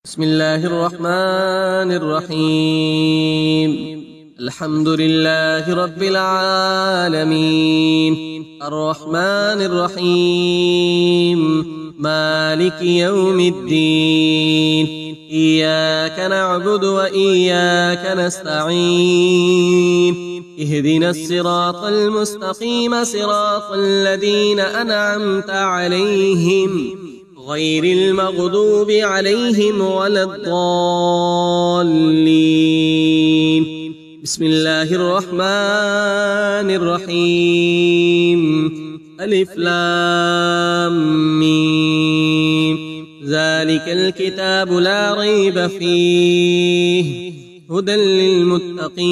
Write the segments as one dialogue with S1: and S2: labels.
S1: بسم الله الرحمن الرحيم. الحمد لله رب العالمين، الرحمن الرحيم، مالك يوم الدين. إياك نعبد وإياك نستعين. اهدنا الصراط المستقيم، صراط الذين أنعمت عليهم غير المغضوب عليهم ولا الضالين. بسم الله الرحمن الرحيم. ألف لام ميم. ذلك الكتاب لا ريب فيه، هدى للمتقين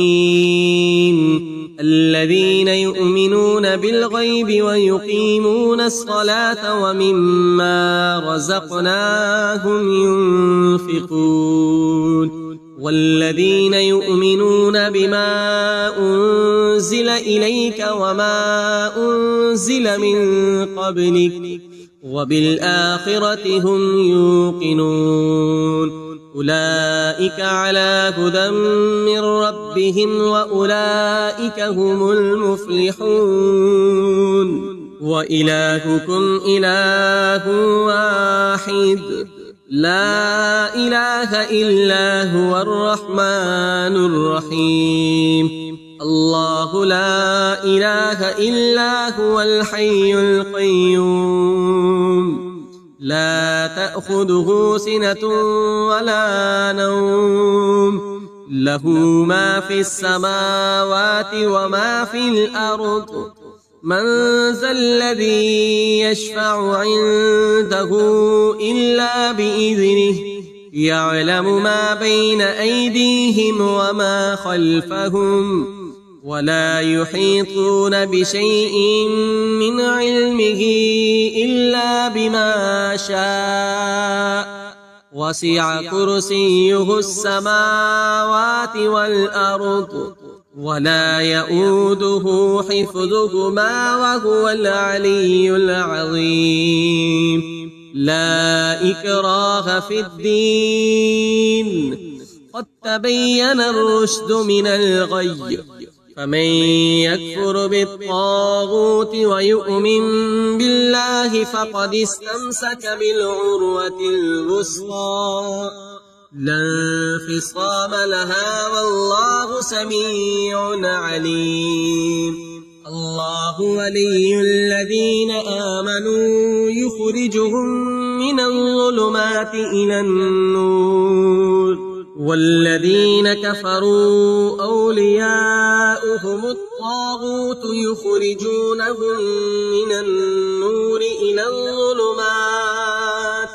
S1: الذين يؤمنون بالغيب ويقيمون الصلاة ومما رزقناهم ينفقون والذين يؤمنون بما أنزل إليك وما أنزل من قبلك وبالآخرة هم يوقنون. أولئك على هدى من ربهم وأولئك هم المفلحون. وإلهكم إله واحد، لا إله إلا هو الرحمن الرحيم. الله لا إله إلا هو الحي القيوم، لا تأخذه سنة ولا نوم، له ما في السماوات وما في الأرض. من ذا الذي يشفع عنده إلا بإذنه، يعلم ما بين أيديهم وما خلفهم، ولا يحيطون بشيء من علمه إلا بما شاء. وسع كرسيه السماوات والأرض، ولا يؤوده حفظهما وهو العلي العظيم. لا إكراه في الدين، قد تبين الرشد من الغي. فمن يكفر بالطاغوت ويؤمن بالله فقد استمسك بالعروة الوثقى، لا انفصام لها، والله سميع عليم. الله ولي الذين آمنوا يخرجهم من الظلمات إلى النور، والذين كفروا أولياؤهم الطاغوت يخرجونهم من النور إلى الظلمات.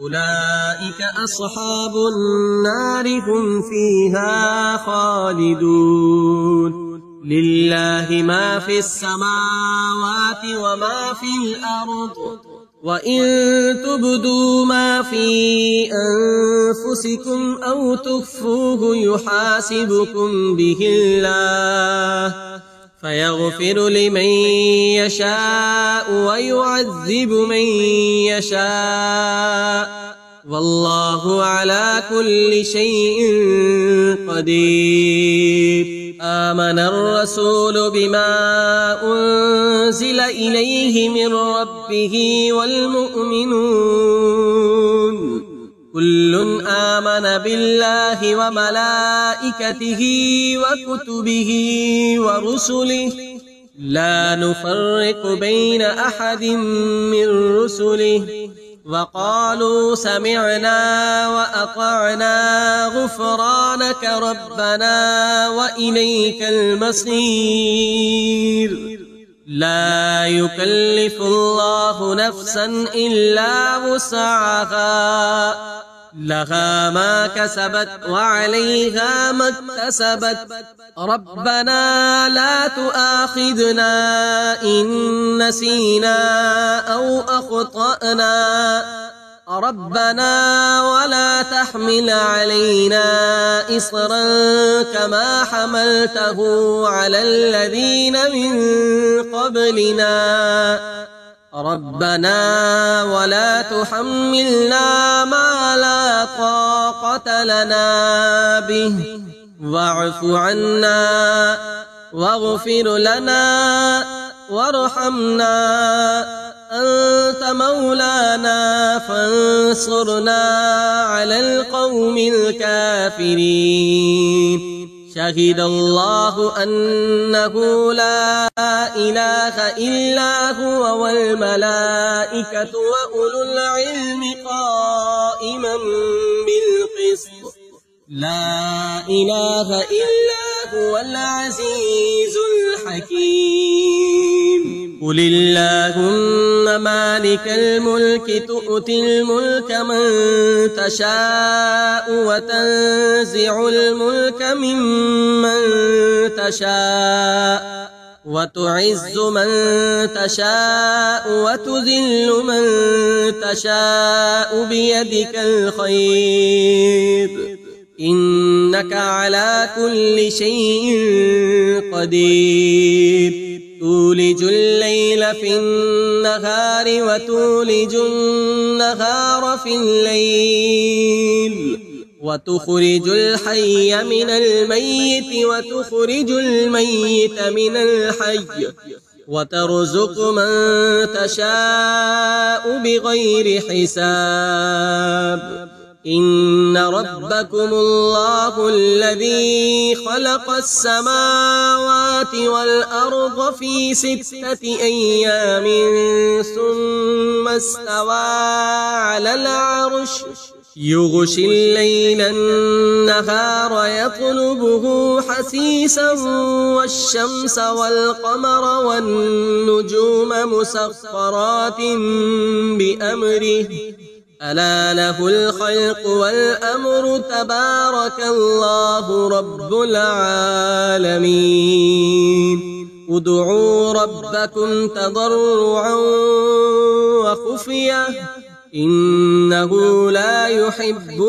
S1: أولئك أصحاب النار، هم فيها خالدون. لله ما في السماوات وما في الأرض، وإن تبدوا ما في أنفسكم أو تخفوه يحاسبكم به الله، فيغفر لمن يشاء ويعذب من يشاء، والله على كل شيء قدير. آمن الرسول بما أنزل إليه من ربه والمؤمنون كل آمن بالله وملائكته وكتبه ورسله، لا نفرق بين أحد من رسله، وقالوا سمعنا وأطعنا غفرانك ربنا وإليك المصير. لا يكلف الله نفسا إلا وسعها، لها ما كسبت وعليها ما اكتسبت. ربنا لا تؤاخذنا إن نسينا أو أخطأنا، ربنا ولا تحمل علينا إصرا كما حملته على الذين من قبلنا. ربنا ولا تحملنا ما لا طاقة لنا به واعف عنا واغفر لنا وارحمنا أنت مولانا فانصرنا على القوم الكافرين. شهد الله أنه لا إله إلا هو والملائكة وأولو العلم قائما بالقسط لا إله إلا هو العزيز الحكيم. قل اللهم مالك الملك تؤتي الملك من تشاء وتنزع الملك ممن تشاء وتعز من تشاء وتذل من تشاء بيدك الخير إنك على كل شيء قدير. تولج الليل في النهار وتولج النهار في الليل وتخرج الحي من الميت وتخرج الميت من الحي وترزق من تشاء بغير حساب. إن ربكم الله الذي خلق السماوات والأرض في 6 أيام ثم استوى على العرش يغشي الليل النهار يطلبه حثيثا والشمس والقمر والنجوم مسخرات بأمره ألا له الخلق والأمر تبارك الله رب العالمين. ادعوا ربكم تضرعا وخفية إنه لا يحب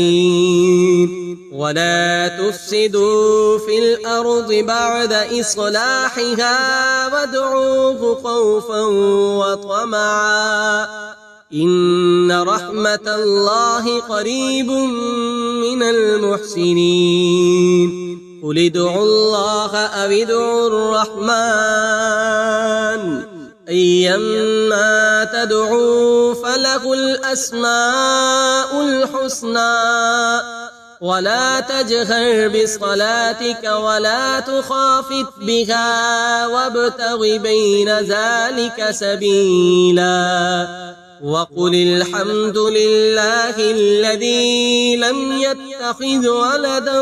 S1: المعتدين. ولا تفسدوا في الأرض بعد إصلاحها وادعوه خوفا وطمعا إن رحمة الله قريب من المحسنين. قل ادعوا الله أو ادعوا الرحمن أيما تدعوا فله الأسماء الحسنى ولا تجهر بصلاتك ولا تخافت بها وابتغ بين ذلك سبيلا. وقل الحمد لله الذي لم يتخذ ولدا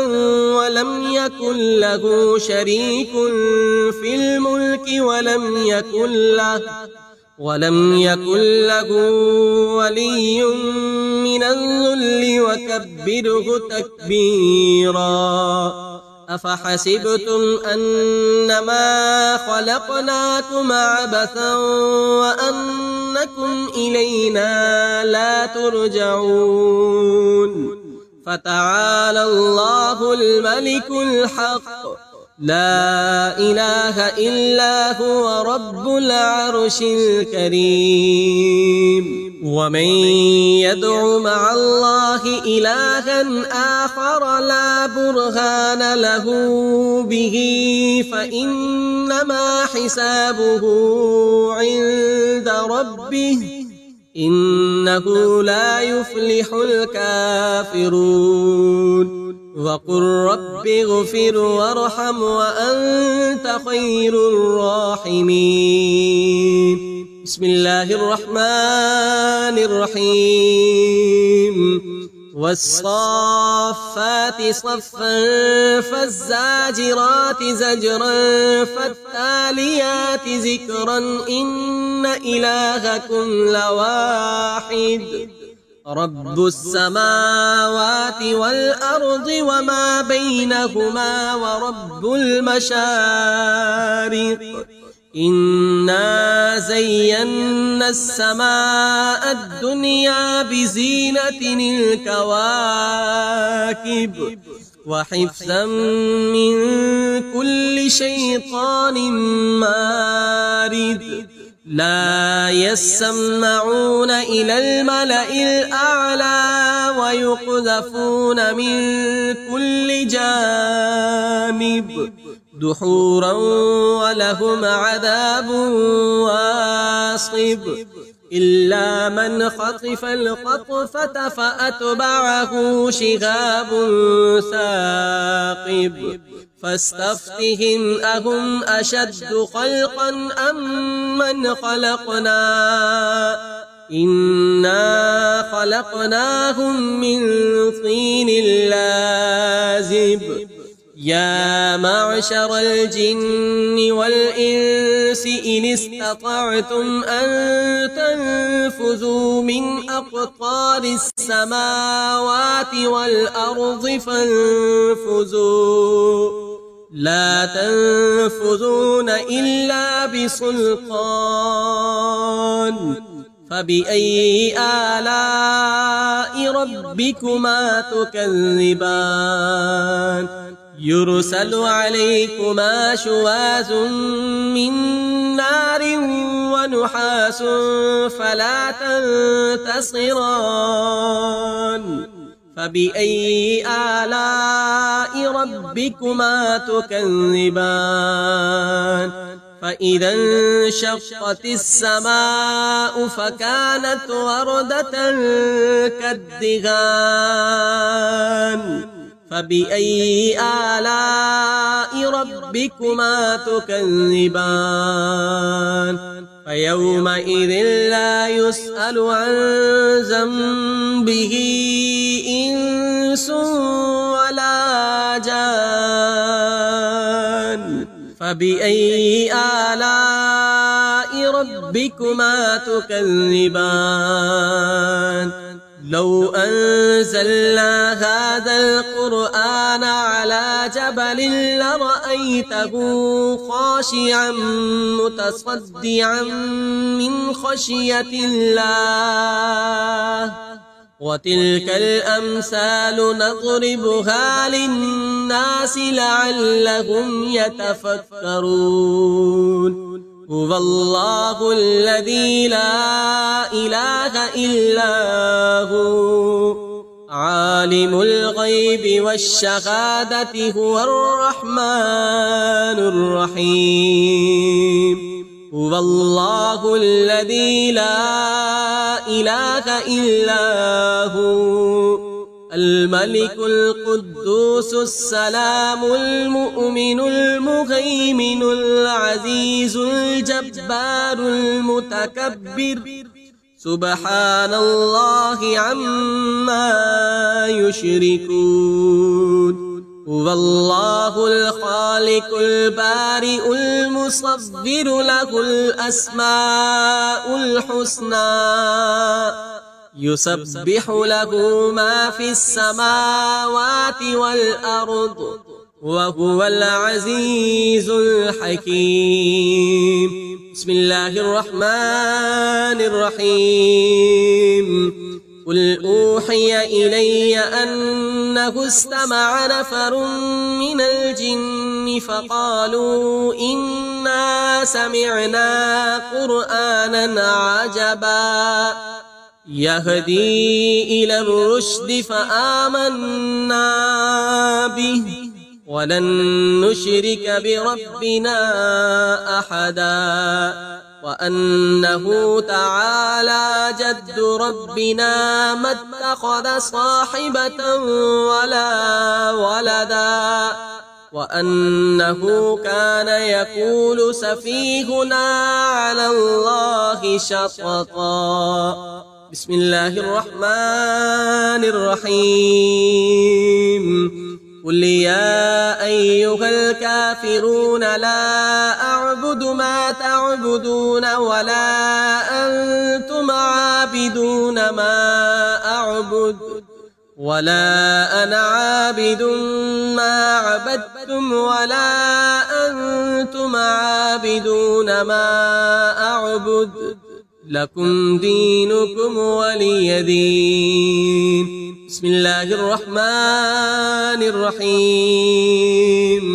S1: ولم يكن له شريك في الملك ولم يكن له ولي من الذل وكبره تكبيرا. أفحسبتم أنما خلقناكم عبثا وأنكم إلينا لا ترجعون. فتعالى الله الملك الحق لا إله إلا هو رب العرش الكريم. ومن يدع مع الله إلها آخر لا برهان له به فإنما حسابه عند ربه إنه لا يفلح الكافرون. وقل رب اغفر وارحم وأنت خير الراحمين. بسم الله الرحمن الرحيم. والصافات صفا فالزاجرات زجرا فالتاليات ذكرا إن إلهكم لواحد رب السماوات والأرض وما بينهما ورب المشارق. إنا زينا السماء الدنيا بزينة الكواكب وحفظا من كل شيطان مارد. لا يسمعون إلى الملأ الأعلى ويقذفون من كل جانب دحورا ولهم عذاب واصب إلا من خطف الخطفة فأتبعه شهاب ثاقب فاستفتهم أهم أشد خلقا أم من خلقنا إنا خلقناهم من طين لازب يا معشر الجن والإنس إن استطعتم أن تنفذوا من أقطار السماوات والأرض فانفذوا لا تنفذون إلا بسلطان فبأي آلاء ربكما تكذبان يرسل عليكما شواظ من نار ونحاس فلا تنتصران فبأي آلاء ربكما تكذبان فإذا انشقت السماء فكانت وردة كالدهان فبأي آلاء ربكما تكذبان فيومئذ لا يسأل عن ذنبه إنس ولا جان فبأي آلاء ربكما تكذبان لو أنزلنا هذا القرآن على جبل لرأيته خاشعا متصدعا من خشية الله وتلك الأمثال نضربها للناس لعلهم يتفكرون هو الله الذي لا إله إلا هو عالم الغيب والشهادة هو الرحمن الرحيم هو الله الذي لا إله إلا هو الملك القدوس السلام المؤمن المهيمن العزيز الجبار المتكبر سبحان الله عما يشركون هو الله الخالق البارئ المصور له الأسماء الحسنى يسبح له ما في السماوات والأرض وهو العزيز الحكيم بسم الله الرحمن الرحيم قل أوحي إلي أنه استمع نفر من الجن فقالوا إنا سمعنا قرآنا عجبا يهدي إلى الرشد فآمنا به ولن نشرك بربنا أحدا وأنه تعالى جد ربنا ما اتخذ صاحبة ولا ولدا وأنه كان يقول سفيهنا على الله شططا بسم الله الرحمن الرحيم قل يا أيها الكافرون لا أعبد ما تعبدون ولا أنتم عابدون ما أعبد ولا أنا عابد ما عبدتم ولا أنتم عابدون ما أعبد لكم دينكم ولي دين بسم الله الرحمن الرحيم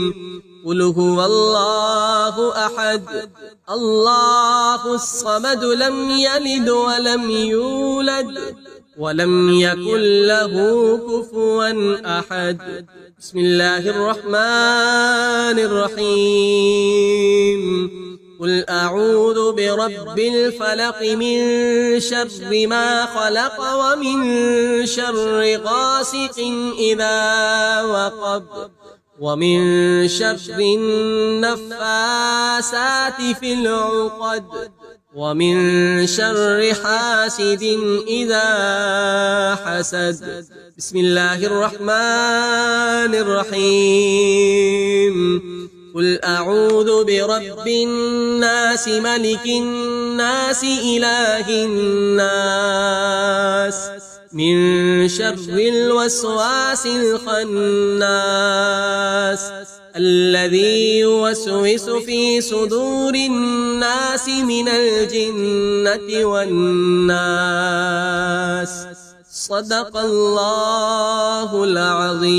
S1: قل هو الله أحد الله الصمد لم يلد ولم يولد ولم يكن له كفوا أحد. بسم الله الرحمن الرحيم. قل أعوذ برب الفلق من شر ما خلق ومن شر غاسق إذا وقب ومن شر النفاسات في العقد ومن شر حاسد إذا حسد. بسم الله الرحمن الرحيم. قل أعوذ برب الناس ملك الناس إله الناس من شر الوسواس الخناس الذي يوسوس في صدور الناس من الجنة والناس. صدق الله العظيم.